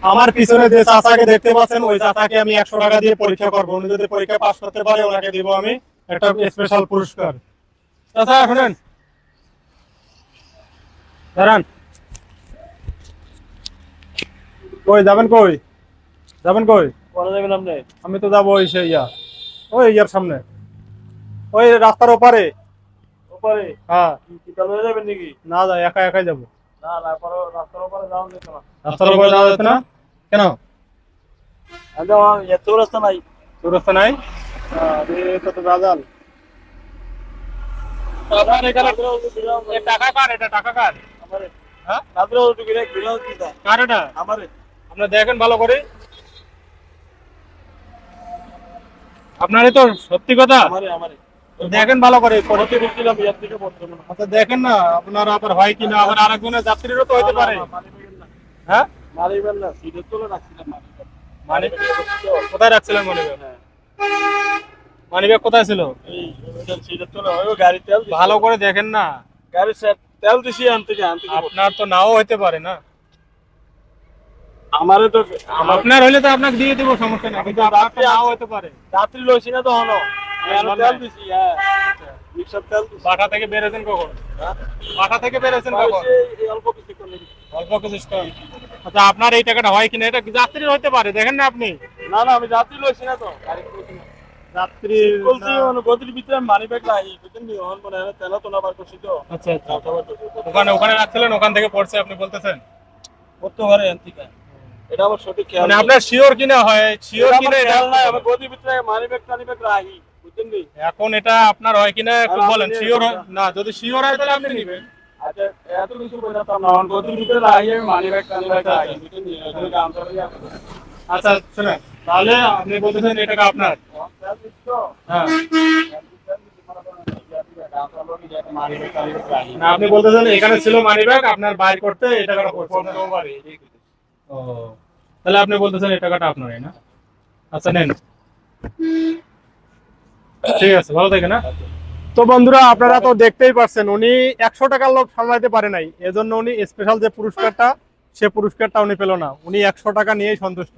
আমার পিছনে যে চাচাকে দেখতে পাচ্ছেন ওই চাচাকে আমি 100 টাকা দিয়ে পরীক্ষা করবো। উনি যদি পরীক্ষা পাস করতে পারে ওনাকে দিব আমি একটা স্পেশাল পুরস্কার। চাচা শুনেন, দাঁড়ান। কই যাবেন, কই যাবেন, কই? কোথায় যাবেন আপনি? আমি তো যাবো ওই সেই ওই ইয়ার সামনে, ওই রাস্তার ওপারে। ওপারে? হ্যাঁ। কি তাহলে যাবেন নাকি? না যাই, একা একাই যাবো। না না, পরে রাস্তার ওপারে যাওয়া যেত না। রাস্তার ওপারে যাওয়া যেত না কেন? এত রাস্তা নাই। রাস্তা নাই? আরে এটা তো বাজাল। আপনার এখানে এ টাকা কার? এটা টাকা কার? আমারে। হ্যাঁ, রাত্রে ওই টুকি রেখ দিলাম কি তা? কার এটা? আমারে। আপনারা দেখেন ভালো করে। আপনারই তো? সত্যি কথা? আমারে আমারে। দেখেন ভালো করে। পড়তে দিছিলাম ইয়ার থেকে পড়তে না। আচ্ছা দেখেন না, আপনার আবার হয় কিনা, আবার আরেকজনের যাত্রীরও তো হইতে পারে। হ্যাঁ, মারিবেন না, সিটে তোলে রাখছিলাম মারিবেন। মানে কোথায় রাখছিলেন মানিব্যাগ? হ্যাঁ। মানিব্যাগ কোথায় ছিল? এই সিটে তোলে ওই গাড়ি তেল দিছি। ভালো করে দেখেন না। গাড়ি সেট তেল দিছি আনতে আনতে। আপনার তো নাও হইতে পারে না। আমারে তো আপনার হইলে তো আপনাকে দিয়ে দিব, সমস্যা নেই, কিন্তু আপনার তো নাও হইতে পারে। যাত্রী লইছি না তো হনো। তেল দিছি। হ্যাঁ, রিকশার তেল দিছি। বাটা থেকে বেরোছেন কখন? হ্যাঁ? বাটা থেকে বেরোছেন কখন? এই অল্প কিছু করে নিছি। অল্প কিছু টাকা। আচ্ছা আপনার এই টাকাটা হয় কিনা, এটা যাত্রীর হইতে পারে, দেখেন না আপনি। না না, আমি যাত্রী লইছি না তো। গাড়ি লইছি না। যাত্রী বলছি মানে গদির ভিতরে মানি ব্যাগ নাই, বুঝছেন নি? হন মনে হয় তেল তো না বার করছি তো। আচ্ছা আচ্ছা। ওখানে ওখানে রাখছিলেন, ওখান থেকে পড়ছে আপনি বলতেছেন? করতে পারে এনতিকা। এটা আমার সঠিক খেয়াল মানে নেই। আপনার শিওর কিনা হয়, শিওর এটা আমার কিনা এটা খেয়াল নাই, আমি গদির ভিতরে মানি ব্যাগ টানি ব্যাগ রাখি, বুঝছেন নি? এখন এটা আপনার হয় কিনা একটু আর আপনি বলেন, শিওর নিয়ে না? যদি শিওর হয় তাহলে আপনি নেবেন। আচ্ছা, এত কিছু বলতাম না, গদির ভিতরে রাখি আমি মানি ব্যাগ টানি ব্যাগ রাখি, বুঝছেন নি? এখানে কাম করে আচ্ছা শুনেন, তাহলে আপনি বলতেছেন এই টাকা আপনার? হ্যাঁ। না আপনি বলতেছেন এখানে ছিল মানিব্যাগ, আপনার বাইর করতে এই টাকাটা পড়ছে না? ও, তাহলে আপনি বলতেছেন এই টাকাটা আপনারই না? আচ্ছা নেন, ঠিক আছে, ভালো থাকেন না। তো বন্ধুরা আপনারা তো দেখতেই পাচ্ছেন উনি 100 টাকার লোভ সামলাইতে পারে নাই, এজন্য উনি স্পেশাল যে পুরস্কারটা, সে পুরস্কারটা উনি পেল না। উনি 100 টাকা নিয়েই সন্তুষ্ট।